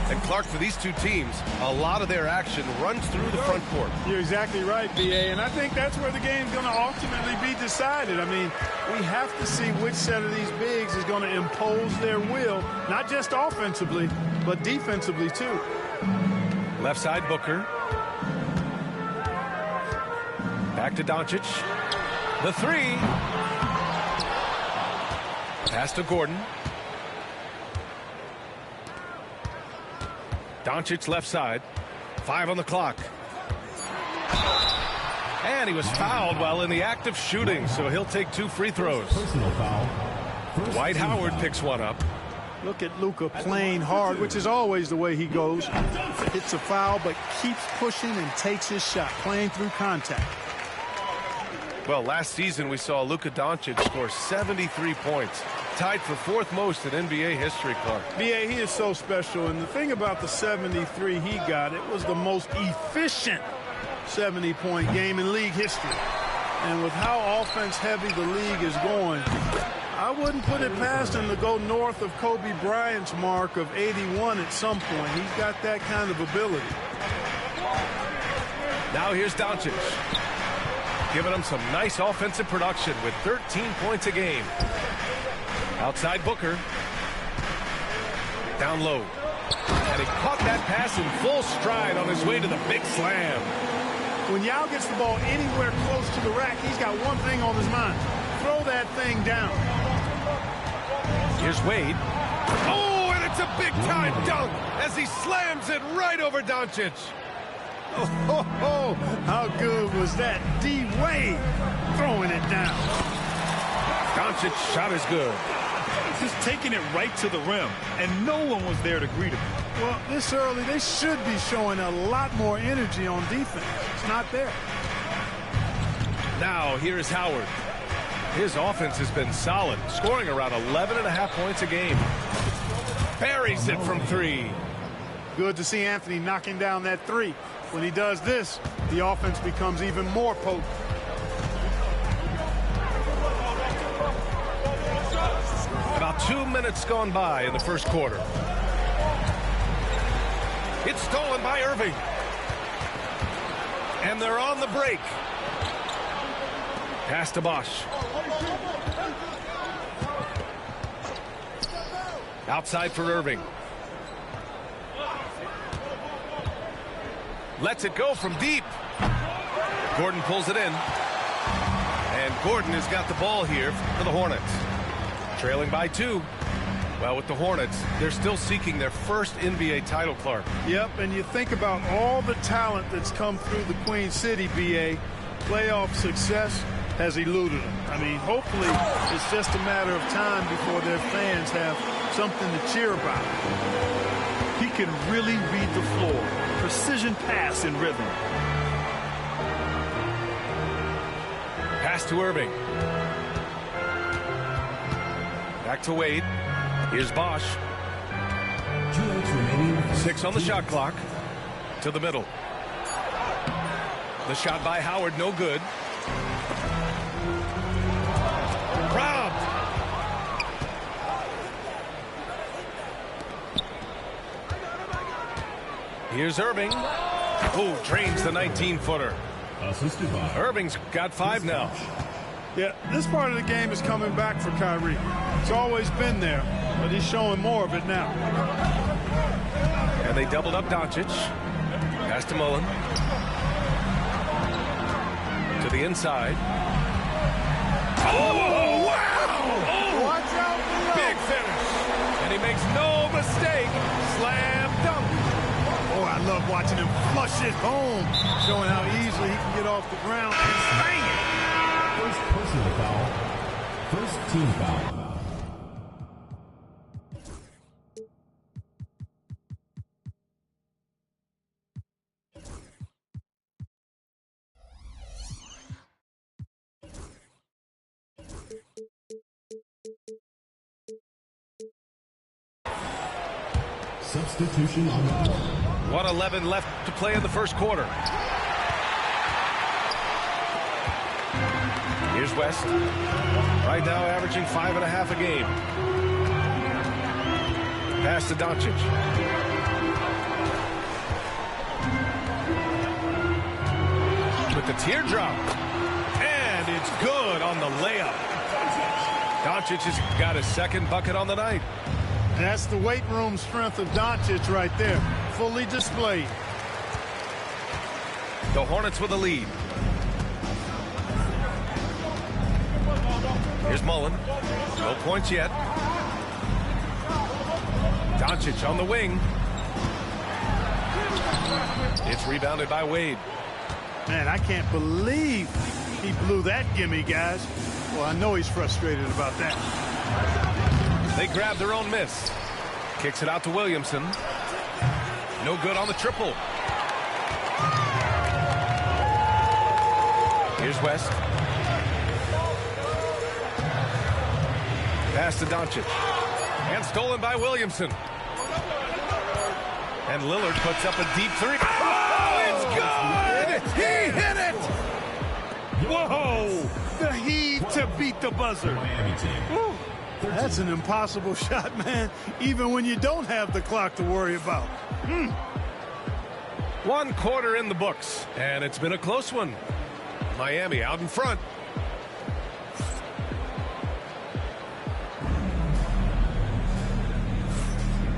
And Clark, for these two teams, a lot of their action runs through the front court. You're exactly right, B.A., and I think that's where the game's going to ultimately be decided. I mean, we have to see which set of these bigs is going to impose their will, not just offensively, but defensively, too. Left side, Booker. Back to Doncic. The three. Pass to Gordon. Doncic left side. 5 on the clock. And he was fouled while in the act of shooting, so he'll take 2 free throws. Personal foul. Dwight Howard picks one up. Look at Luka playing hard, which is always the way he goes. Hits a foul, but keeps pushing and takes his shot, playing through contact. Well, last season we saw Luka Doncic score 73 points. Tied for 4th most in NBA history, Clark. B.A., he is so special, and the thing about the 73 he got, it was the most efficient 70-point game in league history. And with how offense-heavy the league is going, I wouldn't put it past him to go north of Kobe Bryant's mark of 81 at some point. He's got that kind of ability. Now here's Doncic. Giving him some nice offensive production with 13 points a game. Outside Booker. Down low. And he caught that pass in full stride on his way to the big slam. When Yao gets the ball anywhere close to the rack, he's got one thing on his mind. Throw that thing down. Here's Wade. Oh, and it's a big-time dunk as he slams it right over Doncic. Oh, how good was that? D-Wade throwing it down. Doncic's shot is good. Just taking it right to the rim, and no one was there to greet him. Well, this early, they should be showing a lot more energy on defense. It's not there. Now, here's Howard. His offense has been solid, scoring around 11.5 points a game. Buries it from 3. Good to see Anthony knocking down that 3. When he does this, the offense becomes even more potent. About 2 minutes gone by in the first quarter. It's stolen by Irving. And they're on the break. Pass to Bosch. Outside for Irving. Lets it go from deep. Gordon pulls it in. And Gordon has got the ball here for the Hornets. Trailing by 2. Well, with the Hornets, they're still seeking their first NBA title, Clark. Yep, and you think about all the talent that's come through the Queen City, B.A. Playoff success has eluded them. I mean, hopefully it's just a matter of time before their fans have something to cheer about. He can really read the floor. Precision pass in rhythm. Pass to Irving. Back to Wade. Here's Bosch. 6 on the shot clock. To the middle. The shot by Howard, no good. Robbed. Here's Irving. Oh, drains the 19-footer. Irving's got 5 now. Yeah, this part of the game is coming back for Kyrie. It's always been there, but he's showing more of it now. And they doubled up Doncic. Pass to Mullen. To the inside. Oh, wow! Oh, watch out below. Big finish. And he makes no mistake. Slam dunk. Oh, I love watching him flush it home, showing how easily he can get off the ground and bang it. First personal foul. First team foul. Substitution on the floor. 1:11 left to play in the first quarter. Here's West. Right now averaging 5.5 a game. Pass to Doncic. With the teardrop. And it's good on the layup. Doncic has got his second bucket on the night. That's the weight room strength of Doncic right there. Fully displayed. The Hornets with a lead. Here's Mullen. No points yet. Doncic on the wing. It's rebounded by Wade. Man, I can't believe he blew that gimme, guys. Well, I know he's frustrated about that. They grab their own miss. Kicks it out to Williamson. No good on the triple. Here's West. Pass to Doncic. And stolen by Williamson. And Lillard puts up a deep three. Oh, it's good! He hit it! Whoa! The heave to beat the buzzer. Woo. That's an impossible shot, man, even when you don't have the clock to worry about. 1 quarter in the books, and it's been a close one. Miami out in front.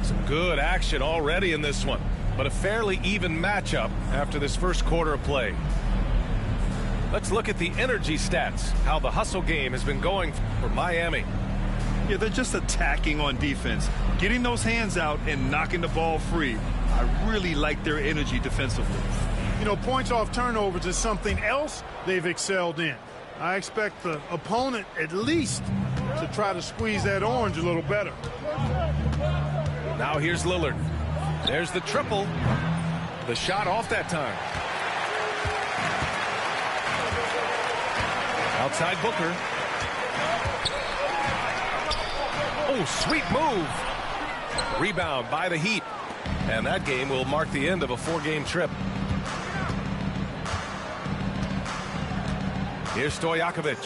Some good action already in this one, but a fairly even matchup after this first quarter of play. Let's look at the energy stats, how the hustle game has been going for Miami. Yeah, they're just attacking on defense, getting those hands out and knocking the ball free. I really like their energy defensively. You know, points off turnovers is something else they've excelled in. I expect the opponent at least to try to squeeze that orange a little better. Now here's Lillard. There's the triple. The shot off that time. Outside Booker. Oh, sweet move. Rebound by the Heat. And that game will mark the end of a 4-game trip. Here's Stojakovic.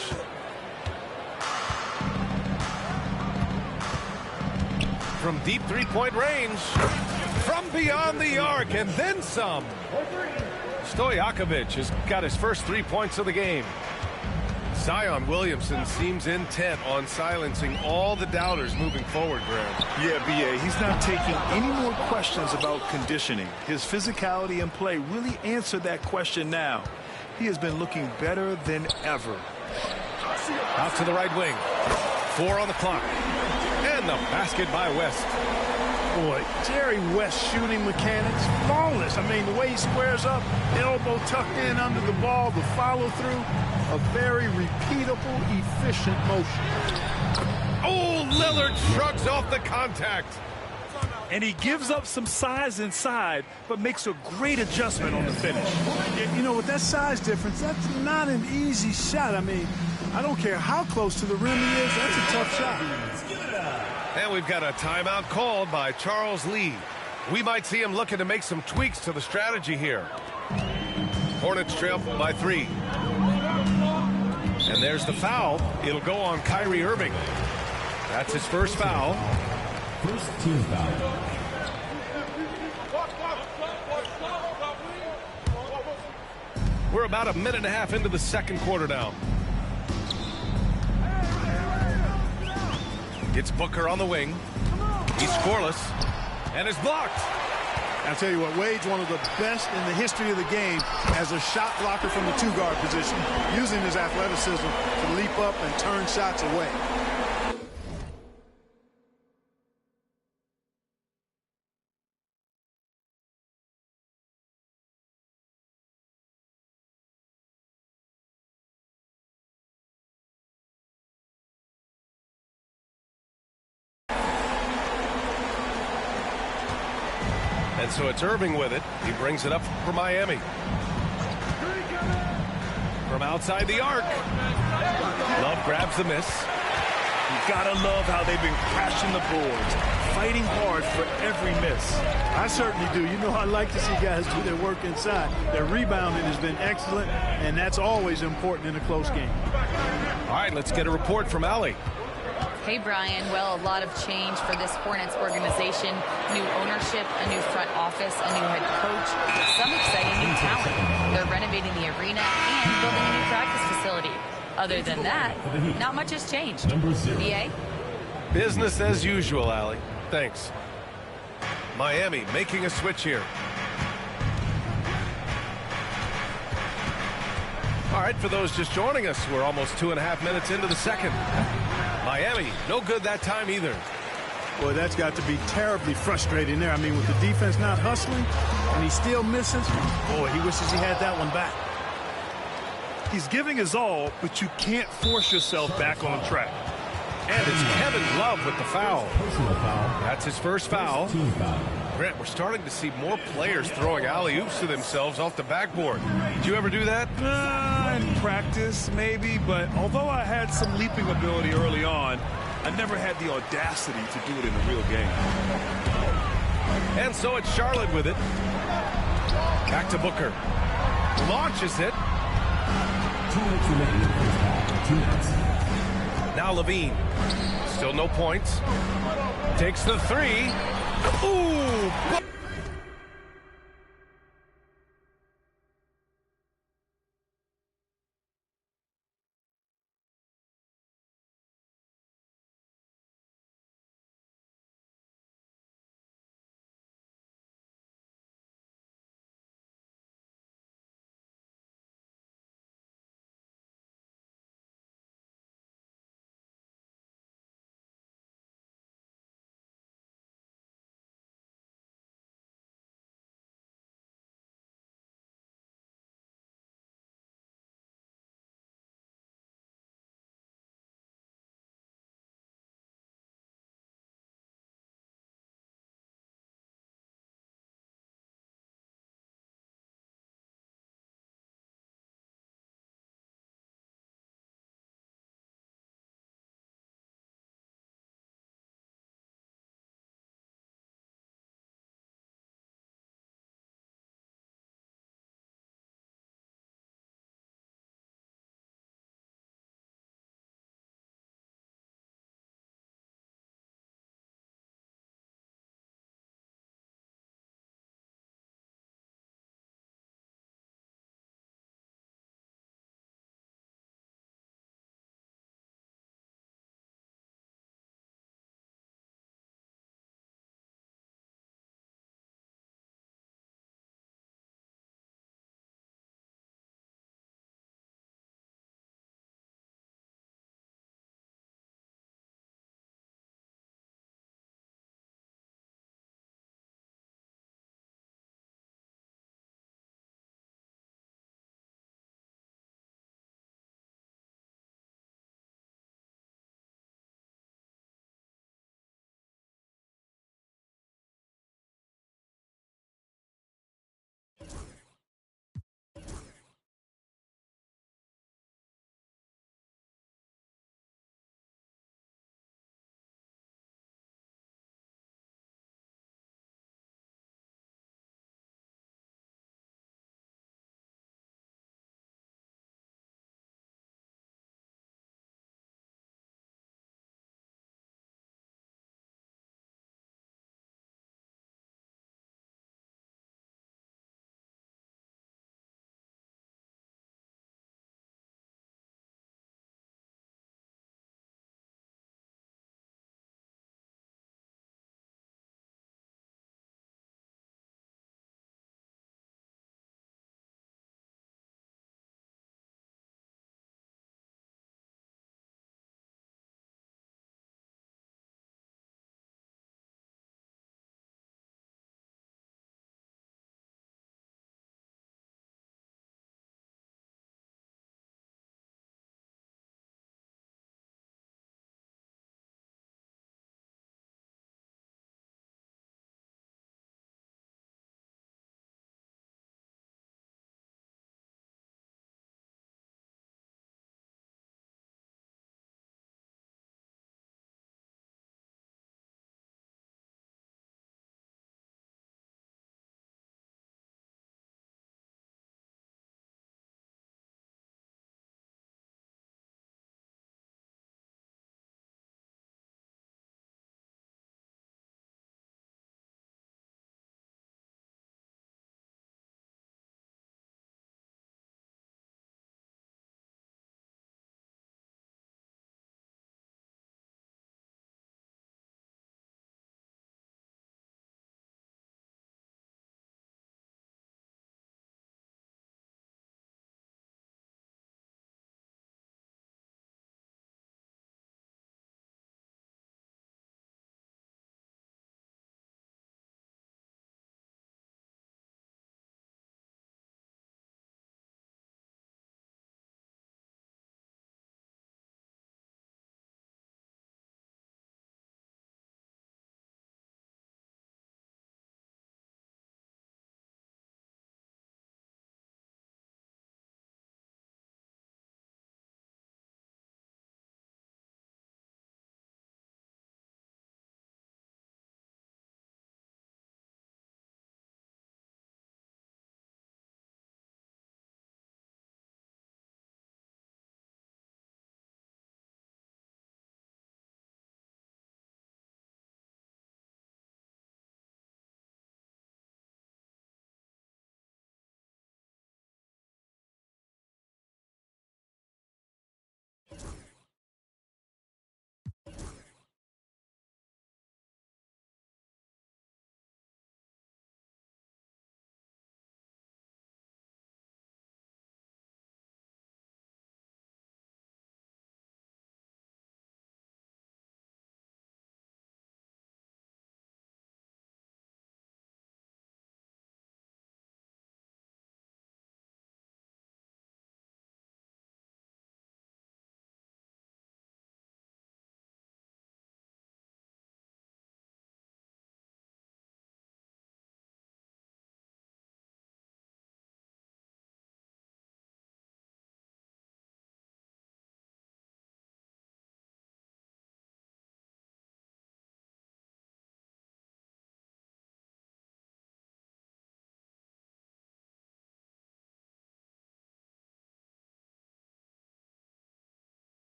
From deep three-point range. From beyond the arc and then some. Stojakovic has got his first 3 points of the game. Zion Williamson seems intent on silencing all the doubters moving forward, Graham. Yeah, B.A., he's not taking any more questions about conditioning. His physicality and play really answered that question now. He has been looking better than ever. Out to the right wing. 4 on the clock. And the basket by West. Boy, Jerry West shooting mechanics, flawless. I mean, the way he squares up, elbow tucked in under the ball, the follow-through, a very repeatable, efficient motion. Oh, Lillard shrugs off the contact. And he gives up some size inside, but makes a great adjustment on the finish. You know, with that size difference, that's not an easy shot. I mean, I don't care how close to the rim he is, that's a tough shot. And we've got a timeout called by Charles Lee. We might see him looking to make some tweaks to the strategy here. Hornets trail by 3. And there's the foul. It'll go on Kyrie Irving. That's his first foul. First team foul. We're about a minute and a half into the second quarter now. It's Booker on the wing. He's scoreless and is blocked. I'll tell you what, Wade's one of the best in the history of the game as a shot blocker from the 2-guard position, using his athleticism to leap up and turn shots away. And so it's Irving with it. He brings it up for Miami. From outside the arc. Love grabs the miss. You gotta love how they've been crashing the boards, fighting hard for every miss. I certainly do. You know, I like to see guys do their work inside. Their rebounding has been excellent, and that's always important in a close game. All right, let's get a report from Allie. Hey, Brian. Well, a lot of change for this Hornets organization. New ownership, a new front office, a new head coach, some exciting new talent. They're renovating the arena and building a new practice facility. Other than that, not much has changed. BA? Business as usual, Allie. Thanks. Miami making a switch here. All right, for those just joining us, we're almost 2.5 minutes into the second. Miami, no good that time either. Boy, that's got to be terribly frustrating there. I mean, with the defense not hustling, and he still misses, boy, he wishes he had that one back. He's giving his all, but you can't force yourself back on track. And it's Kevin Love with the foul. Personal foul. That's his first foul. Team foul. Grant, we're starting to see more players throwing alley-oops to themselves off the backboard. Did you ever do that? In practice, maybe, but although I had some leaping ability early on, I never had the audacity to do it in a real game. And so it's Charlotte with it. Back to Booker. Launches it. 2 minutes remaining in the first half. 2 minutes. Now Levine. Still no points. Takes the three. Ooh!